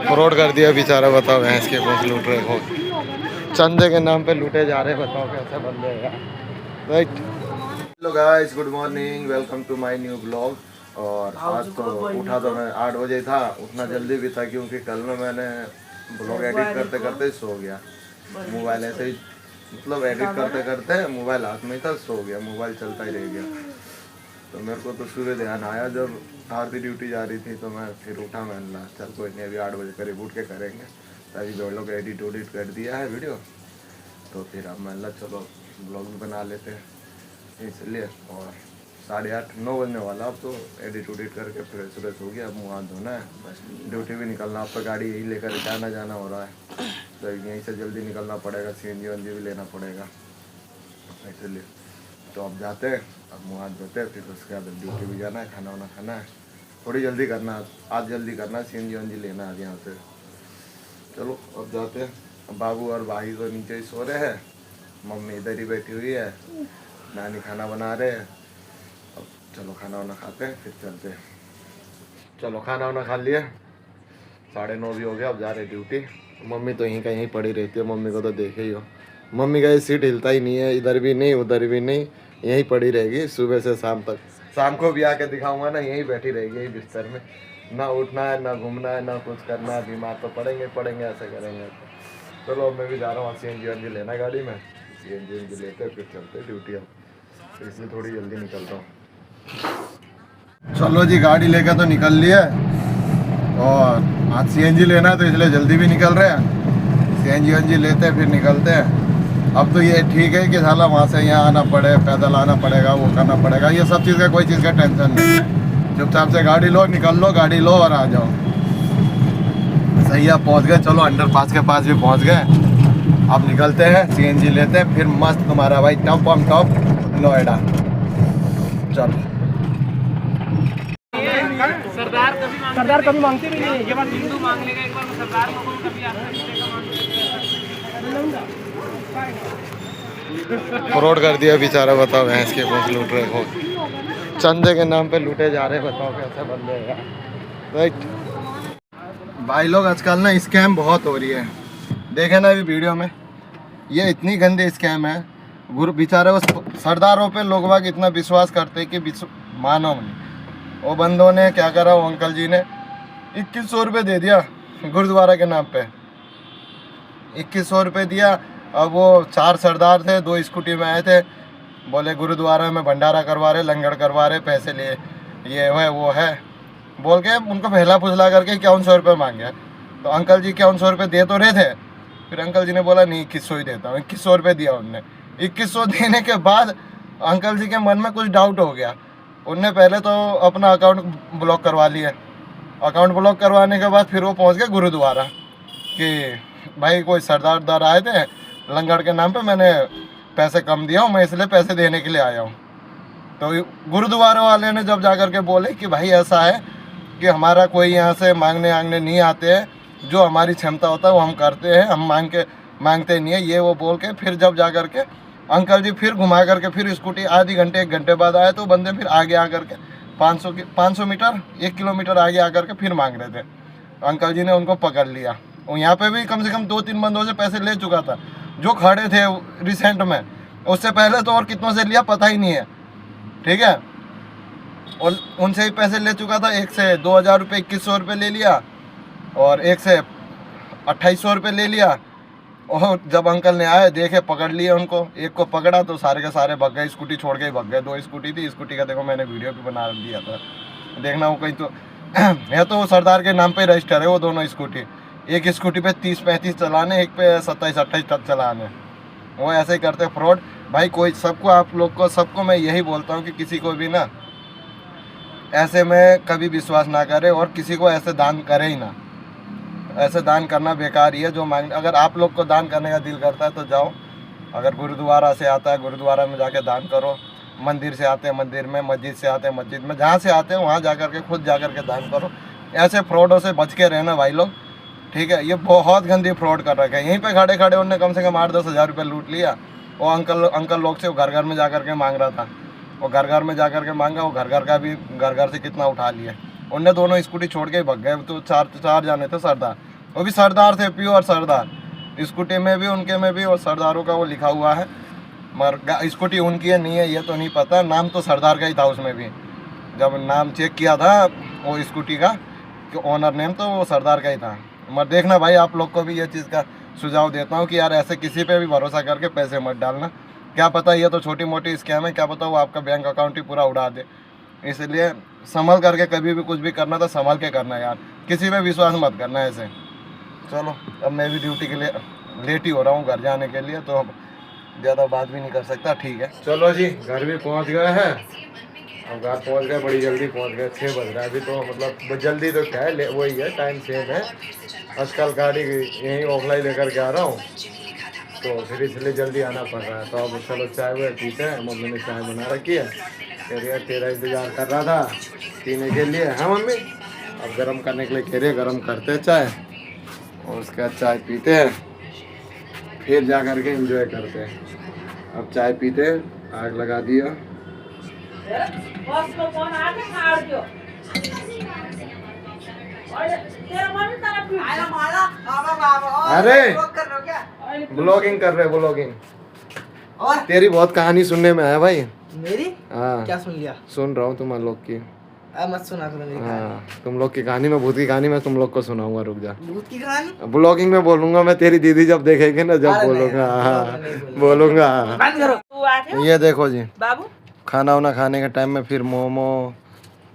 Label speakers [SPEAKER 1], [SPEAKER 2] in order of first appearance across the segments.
[SPEAKER 1] Fraud कर दिया बेचारा। बताओ भैंस के पूंछ लूट रहे हो, चंदे के नाम पे लूटे जा रहे। बताओ कैसे बंदे हैं यार। Right, hello guys, good morning, welcome to my new blog. और आज तो उठा तो मैं 8 बजे था। उतना जल्दी भी था क्योंकि कल में मैंने ब्लॉग एडिट करते करते सो गया। मोबाइल ऐसे ही मतलब एडिट करते करते मोबाइल हाथ में था, सो गया, मोबाइल चलता ही रह गया। तो मेरे को तो सुबह ध्यान आया जब आरती ड्यूटी जा रही थी, तो मैं फिर उठा। मैंने कहा चल कोई नहीं, अभी 8 बजे करीब उठ के करेंगे। तभी जो लोग एडिट उडिट कर दिया है वीडियो, तो फिर अब मैंने कहा चलो ब्लॉग भी बना लेते हैं, इसलिए। और 8:30 9 बजने वाला, अब तो एडिट उडिट करके फ्रेश व्रेश हो गया। अब मुँह हाथ धोना है, ड्यूटी भी निकलना। अब तो गाड़ी यही लेकर जाना हो रहा है, तो यहीं से जल्दी निकलना पड़ेगा। CNG वनजी भी लेना पड़ेगा, इसलिए। तो अब जाते हैं, अब मुँह हाथ धोते हैं, फिर उसके बाद ड्यूटी भी जाना है, खाना वाना खाना है। थोड़ी जल्दी करना, आज जल्दी करना, CNG वनजी लेना आज यहाँ से। चलो अब जाते हैं। अब बाबू और भाई तो नीचे ही सो रहे हैं, मम्मी इधर ही बैठी हुई है, नानी खाना बना रहे हैं। अब चलो खाना वाना खाते हैं, फिर चलते हैं। चलो खाना वाना खा लिए, 9:30 भी हो गया। अब जा रहे ड्यूटी। मम्मी तो यहीं का यहीं पड़ी रहती है, मम्मी को तो देखे ही हो। मम्मी का ये सीट हिलता ही नहीं है, इधर भी नहीं उधर भी नहीं, यहीं पड़ी रहेगी सुबह से शाम तक। शाम को भी आके दिखाऊंगा ना, यहीं बैठी रहेगी, यही बिस्तर में। ना उठना है, ना घूमना है, ना कुछ करना है। बीमार तो पड़ेंगे ऐसे करेंगे तो। चलो अब मैं भी जा रहा हूँ CNG वनजी लेना गाड़ी में। CNG वनजी लेते फिर चलते ड्यूटी। अब इसलिए थोड़ी जल्दी निकल रहा हूँ। चलो जी, गाड़ी लेकर तो निकल लिए, और आज CNG लेना है तो इसलिए जल्दी भी निकल रहे हैं। CNG वनजी लेते हैं फिर निकलते हैं। अब तो ये ठीक है कि साला वहाँ से यहाँ आना पड़े, पैदल आना पड़ेगा, वो करना पड़ेगा, ये सब चीज़ का कोई चीज़ का टेंशन नहीं है। चुपचाप से गाड़ी लो, निकल लो, गाड़ी लो और आ जाओ। सही है, पहुँच गए। चलो अंडरपास के पास भी पहुँच गए। अब निकलते हैं, CNG लेते हैं, फिर मस्त तुम्हारा भाई टॉप ऑन टॉप नोएडा। चलो।
[SPEAKER 2] सरदार कभी मांगते भी नहीं, ये बात हिंदू मांग लेगा एक बार, सरदार को कभी
[SPEAKER 1] फ्रॉड कर दिया बेचारा। बताओ भैंस के पूंछ लूट रहे हो, चंदे के नाम पे लूटे जा रहे। बताओ कैसे बंदे हैं यार। राइट भाई लोग, आजकल ना स्कैम बहुत हो रही है। देखे ना अभी वीडियो में, ये इतनी गंदी स्कैम है। गुरु बेचारे उस सरदारों पे लोग बाग इतना विश्वास करते कि मानो नहीं। वो बंदों ने क्या करा, वो अंकल जी ने 2100 रुपये दे दिया गुरुद्वारा के नाम पे। 2100 रुपये दिया। अब वो 4 सरदार थे, 2 स्कूटी में आए थे, बोले गुरुद्वारा में भंडारा करवा रहे, लंगर करवा रहे, पैसे लिए, ये है वो है बोल के उनको फैला फुसला करके 5100 रुपये मांगे। तो अंकल जी 5100 रुपये दे तो रहे थे। फिर अंकल जी ने बोला नहीं, 2100 ही देता हूँ। 2100 रुपये दिया उनने। 2100 देने के बाद अंकल जी के मन में कुछ डाउट हो गया। उनने पहले तो अपना अकाउंट ब्लॉक करवा लिया। अकाउंट ब्लॉक करवाने के बाद फिर वो पहुँच गए गुरुद्वारा कि भाई कोई सरदार उर्दार आए थे, लंगर के नाम पे मैंने पैसे कम दिया हूँ, मैं इसलिए पैसे देने के लिए आया हूँ। तो गुरुद्वारे वाले ने जब जा कर के बोले कि भाई ऐसा है कि हमारा कोई यहाँ से मांगने नहीं आते हैं, जो हमारी क्षमता होता है वो हम करते हैं, हम मांगते नहीं है, ये वो बोल के फिर जब जा कर के अंकल जी फिर घुमा करके फिर स्कूटी आधी घंटे 1 घंटे बाद आए, तो बंदे फिर आगे आकर के 500 मीटर 1 किलोमीटर आगे आकर के फिर मांग रहे थे। अंकल जी ने उनको पकड़ लिया। और यहाँ पे भी कम से कम 2-3 बंदों से पैसे ले चुका था जो खड़े थे रिसेंट में। उससे पहले तो और कितनों से लिया पता ही नहीं है, ठीक है। और उनसे ही पैसे ले चुका था। एक से 2000 रुपये 2100 रुपये ले लिया, और एक से 2800 रुपये ले लिया। और जब अंकल ने आए देखे, पकड़ लिए उनको। एक को पकड़ा तो सारे के सारे भग गए, स्कूटी छोड़ के ही भग गए। 2 स्कूटी थी, स्कूटी का देखो मैंने वीडियो भी बना दिया था, देखना वो कहीं तो है। तो सरदार के नाम पे रजिस्टर है वो दोनों स्कूटी। एक स्कूटी पे 30-35 चलाने, एक पे 27-28 तक चलाने। वो ऐसे ही करते फ्रॉड भाई। कोई सबको, आप लोग को सबको मैं यही बोलता हूँ कि किसी को भी ना ऐसे में कभी विश्वास ना करे, और किसी को ऐसे दान करे ही ना। ऐसे दान करना बेकार ही है। जो मांग, अगर आप लोग को दान करने का दिल करता है तो जाओ। अगर गुरुद्वारा से आता है गुरुद्वारा में जाके दान करो, मंदिर से आते हैं मंदिर में, मस्जिद से आते हैं मस्जिद में, जहाँ से आते हैं वहाँ जा कर के खुद जा कर के दान करो। ऐसे फ्रॉडों से बच के रहना भाई लोग, ठीक है। ये बहुत गंदी फ्रॉड कर रखे हैं। यहीं पे खड़े खड़े उन्होंने कम से कम 8-10 हज़ार रुपये लूट लिया। वो अंकल लोग से वो घर में जा कर के मांग रहा था। वो घर में जा कर के मांगा, वो घर का भी घर से कितना उठा लिया। उनने दोनों स्कूटी छोड़ के भाग गए। तो चार जाने थे सरदार, वो भी सरदार थे, प्योर सरदार। स्कूटी में भी उनके में भी और सरदारों का वो लिखा हुआ है, मगर स्कूटी उनकी है नहीं है ये तो नहीं पता। नाम तो सरदार का ही था उसमें भी, जब नाम चेक किया था वो स्कूटी का कि ओनर नेम तो वो सरदार का ही था। मगर देखना भाई, आप लोग को भी ये चीज़ का सुझाव देता हूँ कि यार ऐसे किसी पे भी भरोसा करके पैसे मत डालना। क्या पता ये तो छोटी मोटी स्कैम है, क्या पता वो आपका बैंक अकाउंट ही पूरा उड़ा दे। इसलिए संभल करके कभी भी कुछ भी करना तो संभल के करना यार, किसी पे विश्वास मत करना ऐसे। चलो अब मैं भी ड्यूटी के लिए लेट ही हो रहा हूँ घर जाने के लिए, तो अब ज़्यादा बात भी नहीं कर सकता। ठीक है चलो जी, घर भी पहुँच गए हैं। अब घर पहुँच गए, बड़ी जल्दी पहुँच गए, 6 बज रहा है अभी तो, मतलब जल्दी तो क्या है, वही है टाइम सेम है। आजकल गाड़ी यहीं ऑफलाइन लेकर के आ रहा हूँ तो फिर इसलिए जल्दी आना पड़ रहा है। तो अब चलो चाय वाय पीते हैं। मम्मी ने चाय बना रखी है, कह रही है तेरा इंतज़ार कर रहा था पीने के लिए। हाँ मम्मी, अब गर्म करने के लिए कह रही है, गर्म करते हैं चाय और उसके बाद चाय पीते हैं, फिर जा कर के एंजॉय करते हैं। अब चाय पीते हैं, आग लगा दिया। अरे ब्लॉगिंग कर रहे, ब्लॉगिंग। और तेरी बहुत कहानी सुनने में आया भाई।
[SPEAKER 2] मेरी?
[SPEAKER 1] हाँ
[SPEAKER 2] क्या सुन लिया?
[SPEAKER 1] सुन रहा हूँ तुम लोग की।
[SPEAKER 2] मत सुना करो मेरी कहानी।
[SPEAKER 1] हाँ तुम लोग की कहानी, मैं भूत की कहानी मैं तुम लोग को सुनाऊंगा, रुक जा।
[SPEAKER 2] भूत की कहानी
[SPEAKER 1] ब्लॉगिंग में बोलूंगा मैं, तेरी दीदी जब देखेगी ना जब बोलूंगा। हाँ बोलूंगा।
[SPEAKER 2] बंद करो।
[SPEAKER 1] ये देखो जी
[SPEAKER 2] बाबू,
[SPEAKER 1] खाना वाना खाने के टाइम में फिर मोमो,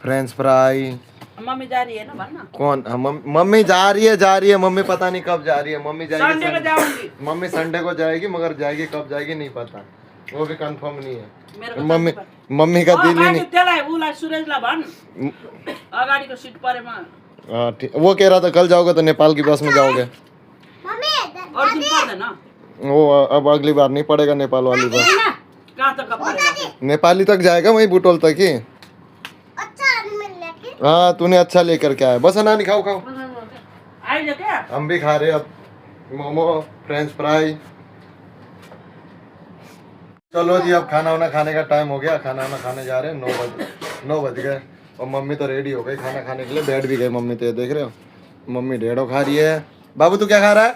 [SPEAKER 1] फ्रेंच फ्राई।
[SPEAKER 2] मम्मी जा रही है ना बनना।
[SPEAKER 1] कौन? मम्मी जा रही है। मम्मी पता नहीं कब जा रही है। मम्मी जाएगी
[SPEAKER 2] संडे को जाऊंगी।
[SPEAKER 1] मम्मी संडे को जाएगी, मगर जाएगी कब जाएगी नहीं पता, वो भी कंफर्म नहीं है। मम्मी का दिल ही नहीं।
[SPEAKER 2] सुरेश बन अगाड़ी को सीट पर
[SPEAKER 1] हाँ ठीक, वो कह रहा था कल जाओगे तो नेपाल की बस में जाओगे।
[SPEAKER 2] और तुम कर देना।
[SPEAKER 1] वो अब अगली बार नहीं पड़ेगा नेपाल वाली बस।
[SPEAKER 2] कहाँ तक पड़ेगा?
[SPEAKER 1] नेपाली तक जाएगा, वही बुटोल तक ही। हाँ तूने अच्छा लेकर के आया। बस नानी खाओ खाओ। हम भी खा रहे अब मोमो फ्रेंच फ्राई। चलो जी अब खाना वाना खाने का टाइम हो गया, खाना वाना खाने जा रहे हैं। 9 बज गए और मम्मी तो रेडी हो गई खाना खाने के लिए, बैठ भी गई मम्मी। तो देख रहे हो मम्मी ढेड़ो खा रही है। बाबू तू क्या खा रहा है?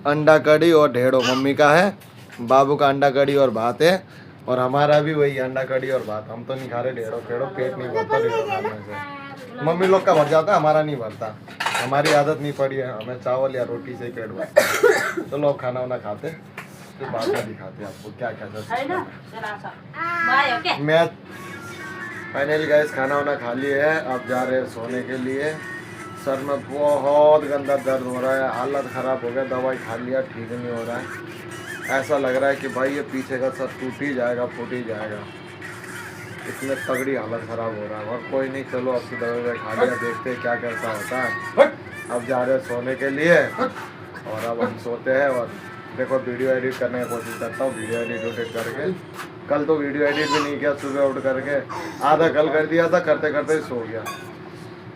[SPEAKER 1] अंडा कड़ी और ढेड़ो मम्मी का है, बाबू का अंडा कड़ी और भात है, और हमारा भी वही अंडा कड़ी और भात। हम तो नहीं खा रहे ढेड़ो फेड़ो, पेट नहीं भरता ढेड़ो खाने से। मम्मी लोग का भर जाता है, हमारा नहीं भरता, हमारी आदत नहीं पड़ी है, हमें चावल या रोटी से ही पेट भरता। तो लोग खाना वाना खाते फिर बाद में दिखाते आपको क्या क्या मैं। फाइनली गाइस खाना वाना खा लिए है, अब जा रहे हैं सोने के लिए। सर में बहुत गंदा दर्द हो रहा है, हालत ख़राब हो गया, दवाई खा लिया ठीक नहीं हो रहा है। ऐसा लग रहा है कि भाई ये पीछे का सर टूट ही जाएगा, फूट ही जाएगा, इतने तगड़ी हालत ख़राब हो रहा है। और कोई नहीं, चलो अब की दवाई खा लिया, देखते हैं क्या कैसा होता है। अब जा रहे हैं सोने के लिए और अब हम सोते हैं। और देखो वीडियो एडिट करने की कोशिश करता हूँ, वीडियो एडिट करके। कल तो वीडियो एडिट भी नहीं किया, सुबह उठ करके आधा कल कर दिया था, करते करते सो गया,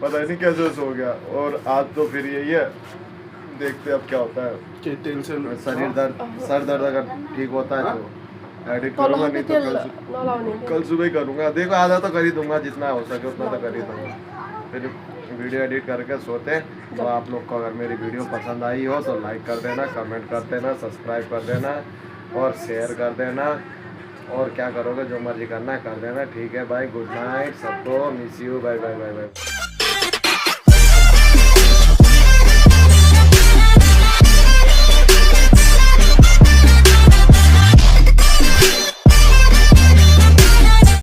[SPEAKER 1] पता नहीं कैसे सो गया। और आज तो फिर यही है, देखते अब क्या होता है। टेंशन, सर दर्द अगर ठीक होता है तो एडिट करूँगा, नहीं तो कल सुबह ही करूँगा। देखो आधा तो कर ही दूंगा, जितना हो सके उतना तो कर ही दूंगा। फिर वीडियो एडिट करके सोते। तो आप लोग को अगर मेरी वीडियो पसंद आई हो तो लाइक कर देना, कमेंट कर देना, सब्सक्राइब कर देना और शेयर कर देना, और क्या करोगे जो मर्जी करना कर देना। ठीक है भाई, गुड नाइट सबको, miss you, bye bye bye bye.